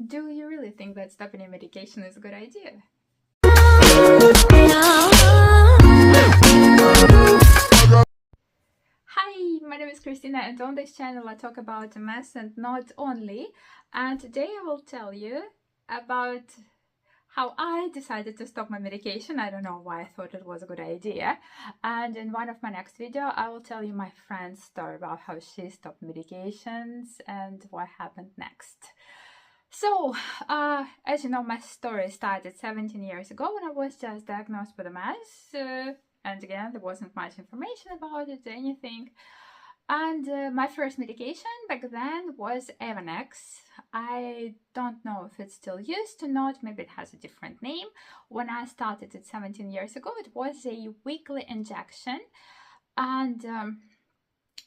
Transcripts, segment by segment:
Do you really think that stopping your medication is a good idea? Hi, my name is Christina, and on this channel I talk about MS and not only. And today I will tell you about how I decided to stop my medication. I don't know why I thought it was a good idea. And in one of my next video, I will tell you my friend's story about how she stopped medications and what happened next. So, as you know, my story started 17 years ago when I was just diagnosed with MS. And again, there wasn't much information about it, anything. And my first medication back then was Avonex. I don't know if it's still used or not, maybe it has a different name. When I started it 17 years ago, it was a weekly injection. And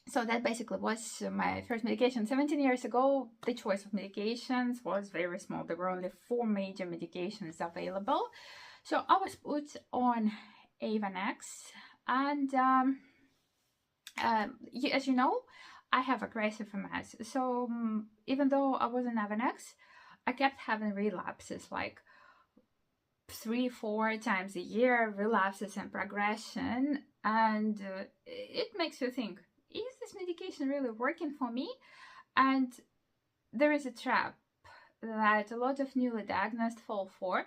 so that basically was my first medication. 17 years ago, the choice of medications was very small. There were only 4 major medications available. So I was put on Avonex, and as you know, I have aggressive MS. So even though I was on Avonex, I kept having relapses, like 3-4 times a year, relapses and progression. And it makes you think, is this medication really working for me? And there is a trap that a lot of newly diagnosed fall for.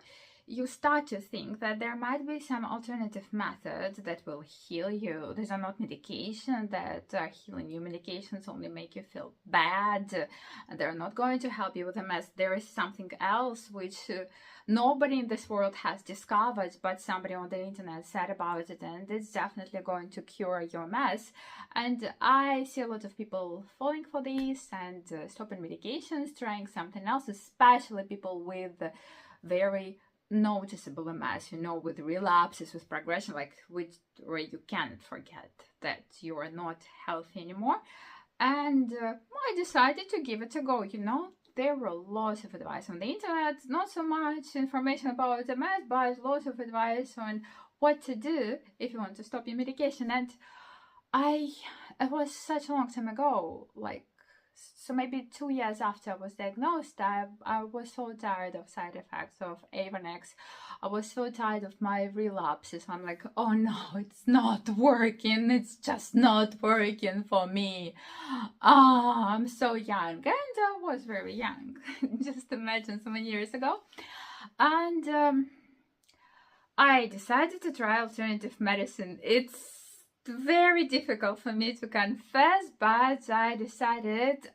You start to think that there might be some alternative method that will heal you. These are not medication that are healing you. Medications only make you feel bad. They're not going to help you with MS. There is something else which nobody in this world has discovered, but somebody on the internet said about it, and it's definitely going to cure your MS. And I see a lot of people falling for this and stopping medications, trying something else, especially people with very noticeable MS, with relapses, with progression, like where you can't forget that you are not healthy anymore. And I decided to give it a go. There were lots of advice on the internet, not so much information about MS, but lots of advice on what to do if you want to stop your medication. And it was such a long time ago, so maybe 2 years after I was diagnosed, I was so tired of side effects of Avonex. I was so tired of my relapses. I'm like, oh no, it's not working. It's just not working for me. I'm so young. And I was very young. Just imagine so many years ago. And I decided to try alternative medicine. It's very difficult for me to confess, but I decided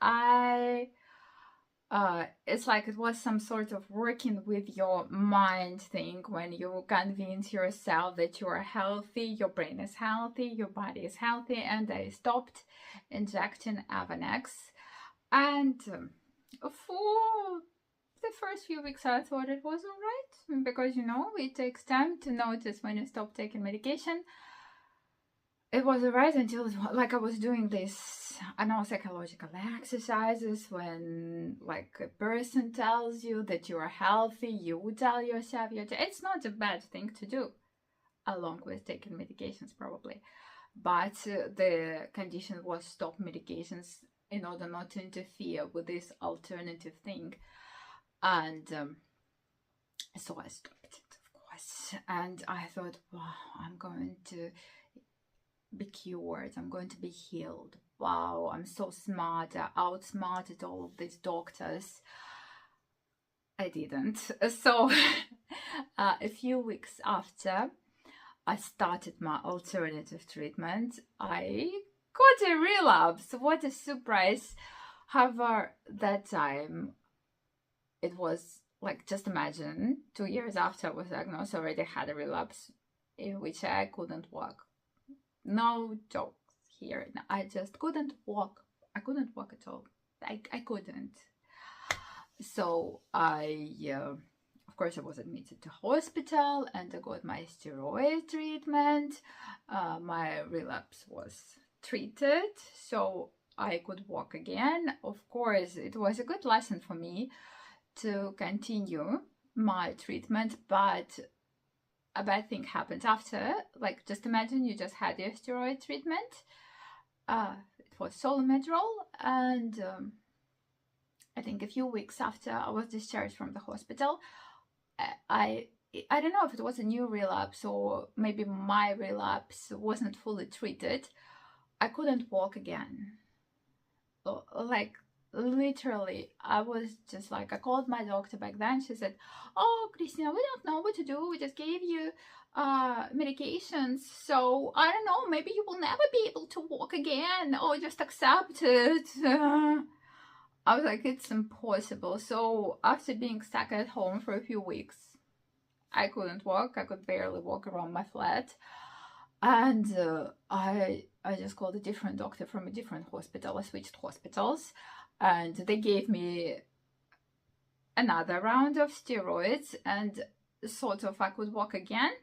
it's like it was some sort of working with your mind thing, when you convince yourself that you are healthy, your brain is healthy, your body is healthy. And I stopped injecting Avonex. And for the first few weeks I thought it was all right, because it takes time to notice when you stop taking medication. It was alright until I was doing this, psychological exercises when a person tells you that you are healthy, you tell yourself it's not a bad thing to do, along with taking medications probably. But the condition was stop medications in order not to interfere with this alternative thing. And so I stopped it, of course. And I thought, wow, I'm going to be cured, I'm going to be healed. Wow, I'm so smart. I outsmarted all of these doctors. I didn't. So a few weeks after I started my alternative treatment, I got a relapse. What a surprise. However, that time it was just imagine, 2 years after I was diagnosed, I already had a relapse in which I couldn't walk. No jokes here. I just couldn't walk. I couldn't walk at all. I couldn't. So of course, I was admitted to hospital and I got my steroid treatment. My relapse was treated, so I could walk again. Of course, it was a good lesson for me to continue my treatment, but a bad thing happened after. Just imagine you just had your steroid treatment. It was Solomedrol, and I think a few weeks after I was discharged from the hospital, I I don't know if it was a new relapse or maybe my relapse wasn't fully treated. I couldn't walk again. Like literally, I was just like, I called my doctor back then. She said, "Oh, Christina, we don't know what to do. We just gave you medications, so I don't know, maybe you will never be able to walk again, or just accept it." I was like, it's impossible. So after being stuck at home for a few weeks, I couldn't walk. I could barely walk around my flat. And I just called a different doctor from a different hospital. I switched hospitals, and they gave me another round of steroids, and sort of I could walk again.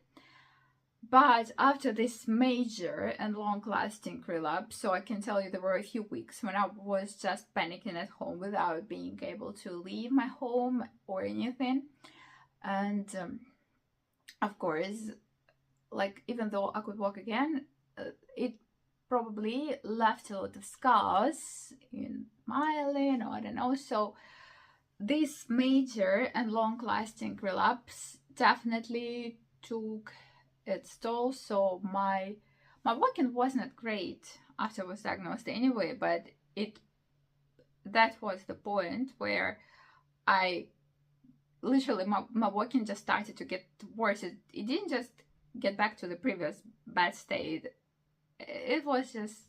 But after this major and long-lasting relapse, so I can tell you there were a few weeks when I was just panicking at home without being able to leave my home or anything. And of course, like, even though I could walk again, it probably left a lot of scars in my leg, or I don't know. So this major and long-lasting relapse definitely took its toll. So my walking wasn't great after I was diagnosed anyway, but that was the point where I literally, my walking just started to get worse. It didn't just get back to the previous bad state. It was just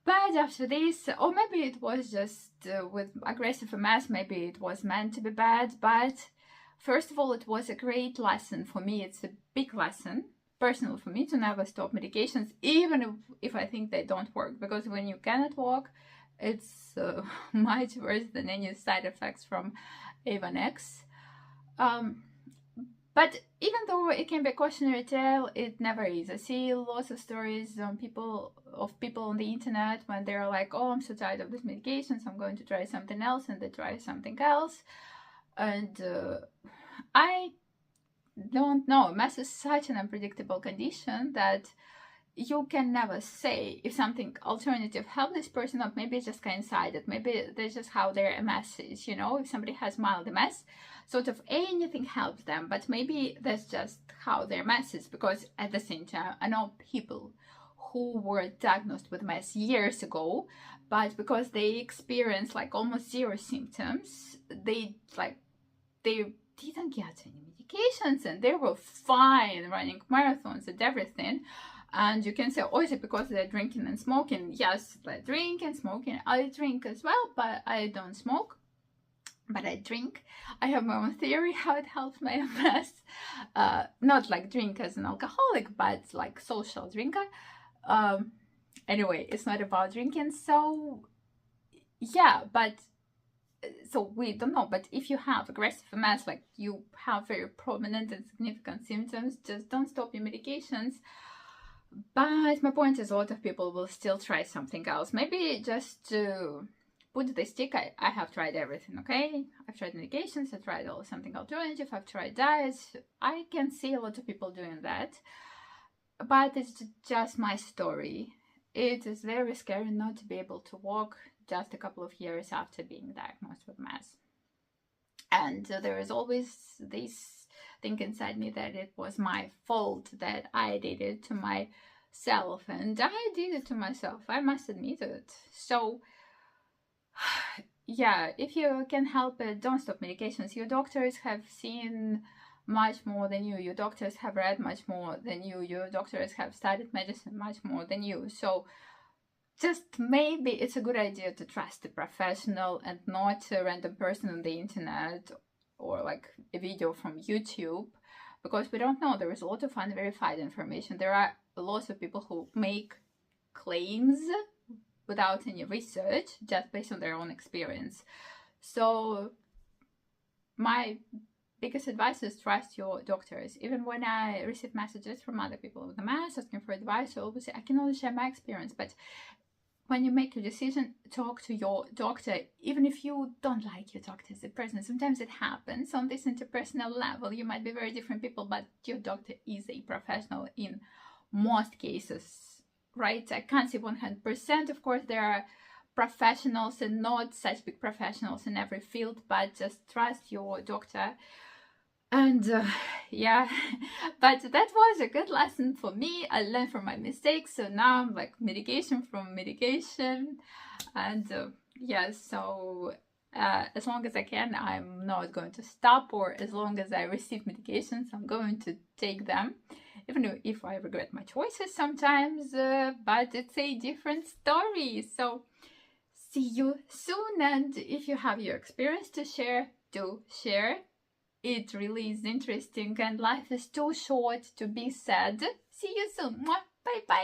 bad after this, or maybe it was just with aggressive MS, maybe it was meant to be bad. But first of all, it was a great lesson for me. It's a big lesson, personal for me, to never stop medications, even if I think they don't work, because when you cannot walk, it's much worse than any side effects from Avonex. But even though it can be a cautionary tale, it never is. I see lots of stories on people on the internet when they're like, "Oh, I'm so tired of these medications, I'm going to try something else," and they try something else. And I don't know. MS is such an unpredictable condition that you can never say if something alternative helped this person, or maybe it's just coincided. Maybe that's just how their MS is, you know. If somebody has mild MS, sort of anything helps them, but maybe that's just how their MS is. Because at the same time, I know people who were diagnosed with MS years ago, but because they experienced like almost zero symptoms, they didn't get any medications and they were fine running marathons and everything. And you can say, oh, is it because they're drinking and smoking? Yes, they drink and smoking. I drink as well, but I don't smoke. But I drink. I have my own theory how it helps my MS. Not like drink as an alcoholic, but like social drinker. Anyway, it's not about drinking. So yeah, but so we don't know. But if you have aggressive MS, like you have very prominent and significant symptoms, just don't stop your medications. But my point is, a lot of people will still try something else. Maybe just to put the stick, I have tried everything, okay? I've tried medications, I've tried something alternative, I've tried diets. I can see a lot of people doing that. But it's just my story. It is very scary not to be able to walk just a couple of years after being diagnosed with MS. And there is always this thing inside me that it was my fault, that I did it to myself, and I did it to myself. I must admit it. So yeah, if you can help it, don't stop medications. Your doctors have seen much more than you. Your doctors have read much more than you. Your doctors have studied medicine much more than you. So just maybe it's a good idea to trust a professional and not a random person on the internet or like a video from YouTube, because we don't know. There is a lot of unverified information. There are lots of people who make claims without any research, just based on their own experience. So my biggest advice is trust your doctors. Even when I receive messages from other people with MS asking for advice, I always say, I can only share my experience, but when you make your decision, talk to your doctor. Even if you don't like your doctor as a person, sometimes it happens on this interpersonal level. You might be very different people, but your doctor is a professional in most cases, right? I can't say 100%. Of course, there are professionals, and not such big professionals in every field, but just trust your doctor. And yeah, but that was a good lesson for me. I learned from my mistakes, so now I'm like medication from medication. And yeah, so as long as I can, I'm not going to stop, or as long as I receive medications, I'm going to take them, even if I regret my choices sometimes, but it's a different story. So see you soon, and if you have your experience to share, do share. It really is interesting, and life is too short to be sad. See you soon. Bye bye.